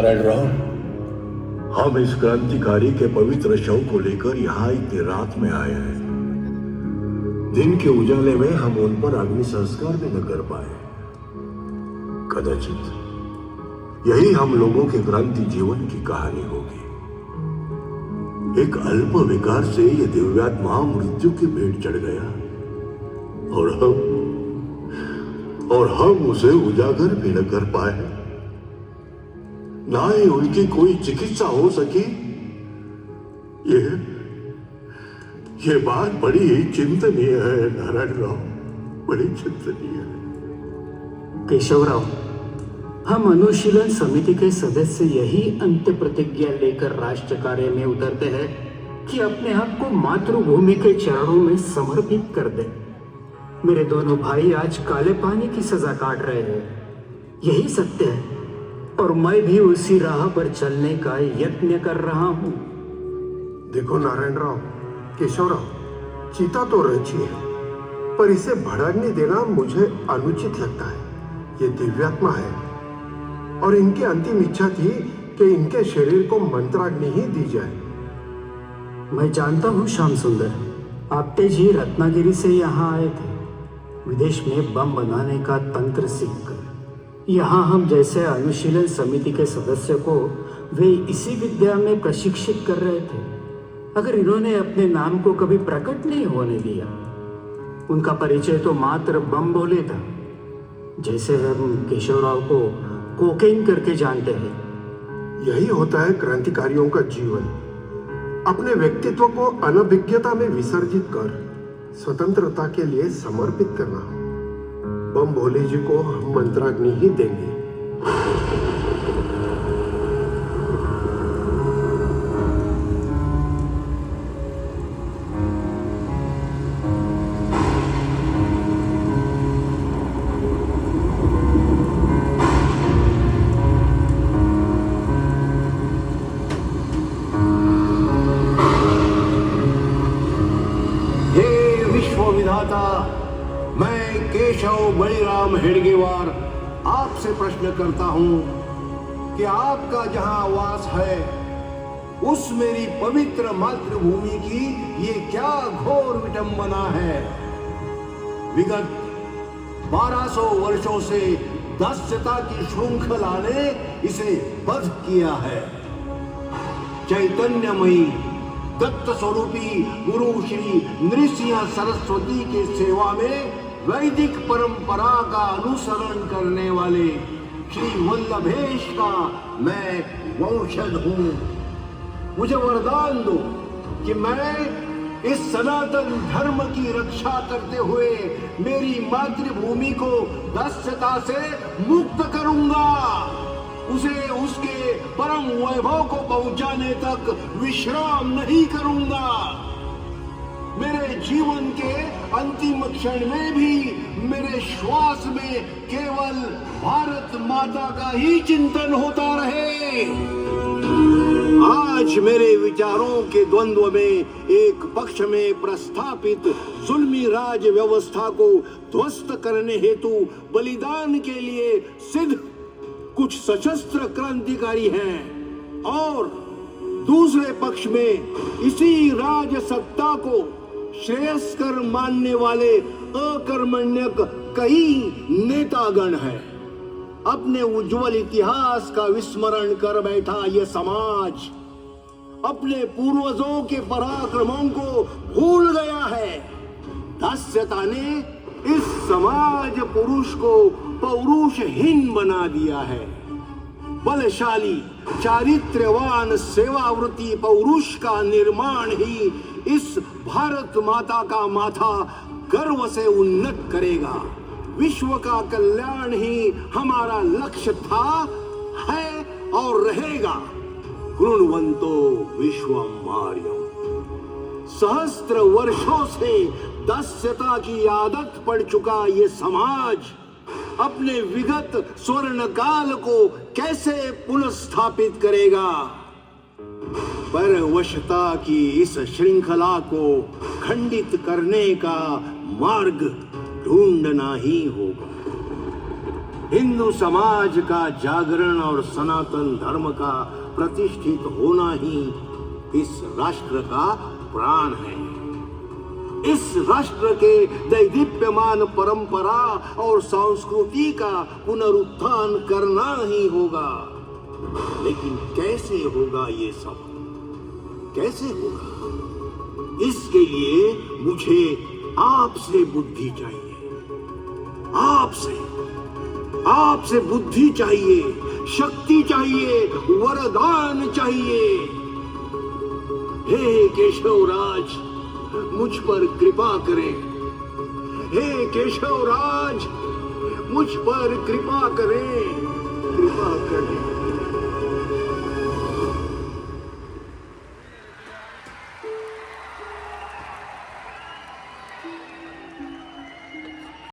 नारायण राव, हम इस क्रांतिकारी के पवित्र शव को लेकर यहाँ इतनी रात में आए हैं। दिन के उजाले में हम उन पर अग्नि संस्कार भी न कर पाए। कदाचित यही हम लोगों के क्रांति जीवन की कहानी होगी। एक अल्प विकार से ये दिव्यात्मा मृत्यु की भेंट चढ़ गया और हम उसे उजागर भी न कर पाए। ना ही उनकी कोई चिकित्सा हो सकी। ये बात बड़ी ही चिंतनीय है नारायण राव, बड़ी चिंतनीय है। केशवराव, हम अनुशीलन समिति के सदस्य यही अंत्य प्रतिज्ञा लेकर राष्ट्र कार्य में उतरते हैं कि अपने आप को मातृभूमि के चरणों में समर्पित कर दे। मेरे दोनों भाई आज काले पानी की सजा काट रहे हैं, यही सत्य है, और मैं भी उसी राह पर चलने का यत्न कर रहा हूं। देखो नारायण राव, केशवराव, चिता तो रची है, पर इसे भड़कने देना मुझे अनुचित लगता है। ये दिव्यात्मा है और इनकी अंतिम इच्छा थी कि इनके शरीर को मंत्राग्नि ही दी जाए। मैं जानता हूँ श्याम सुंदर, आपते जी रत्नागिरी से यहाँ आए थे, विदेश में बम बनाने का तंत्र सीखकर। यहाँ हम जैसे अनुशीलन समिति के सदस्य को वे इसी विद्या में प्रशिक्षित कर रहे थे। अगर इन्होंने अपने नाम को कभी प्रकट नहीं होने दिया, उनका परिचय तो मात्र बम बोले था, जैसे हम केशवराव को कोकेन करके जानते हैं। यही होता है क्रांतिकारियों का जीवन, अपने व्यक्तित्व को अनभिज्ञता में विसर्जित कर स्वतंत्रता के लिए समर्पित करना। बम भोले जी को हम मंत्राग्नि ही देंगे। मैं केशव बलिराम हेडगेवार आपसे प्रश्न करता हूं कि आपका जहां वास है, उस मेरी पवित्र मातृभूमि की ये क्या घोर विडंबना है। विगत 1200 वर्षों से दास्यता की श्रृंखला ने इसे बद्ध किया है। चैतन्यमयी दत्त स्वरूपी गुरु श्री नृसिंह सरस्वती के सेवा में वैदिक परंपरा का अनुसरण करने वाले श्री वल्लभेश का मैं वंशज हूं। मुझे वरदान दो कि मैं इस सनातन धर्म की रक्षा करते हुए मेरी मातृभूमि को दास्यता से मुक्त करूंगा, उसे उसके परम वैभव को पहुंचाने तक विश्राम नहीं करूंगा। मेरे जीवन के अंतिम क्षण में भी मेरे श्वास में केवल भारत माता का ही चिंतन होता रहे। आज मेरे विचारों के द्वंद्व में एक पक्ष में प्रस्थापित जुल्मी राज व्यवस्था को ध्वस्त करने हेतु बलिदान के लिए सिद्ध कुछ सशस्त्र क्रांतिकारी हैं, और दूसरे पक्ष में इसी राज सत्ता को श्रेयस्कर मानने वाले अकर्मण्यक कई नेतागण हैं। अपने उज्जवल इतिहास का विस्मरण कर बैठा यह समाज अपने पूर्वजों के पराक्रमों को भूल गया है। दास्यता ने इस समाज पुरुष को पौरुषहीन बना दिया है। बलशाली चारित्र्यवान सेवावृत्ति पौरुष का निर्माण ही इस भारत माता का माथा गर्व से उन्नत करेगा। विश्व का कल्याण ही हमारा लक्ष्य था, है और रहेगा। कृण्वन्तो विश्वम् आर्यम्। सहस्त्र वर्षों से दास्यता की आदत पड़ चुका ये समाज अपने विगत स्वर्ण काल को कैसे पुनर्स्थापित करेगा। परवशता की इस श्रृंखला को खंडित करने का मार्ग ढूंढना ही होगा। हिंदू समाज का जागरण और सनातन धर्म का प्रतिष्ठित होना ही इस राष्ट्र का प्राण है। इस राष्ट्र के दैदीप्यमान परंपरा और संस्कृति का पुनरुत्थान करना ही होगा। लेकिन कैसे होगा ये सब? कैसे होगा? इसके लिए मुझे आपसे बुद्धि चाहिए। आपसे बुद्धि चाहिए, शक्ति चाहिए, वरदान चाहिए। हे केशवराज, मुझ पर कृपा करें। हे केशवराज, मुझ पर कृपा करें, कृपा करें।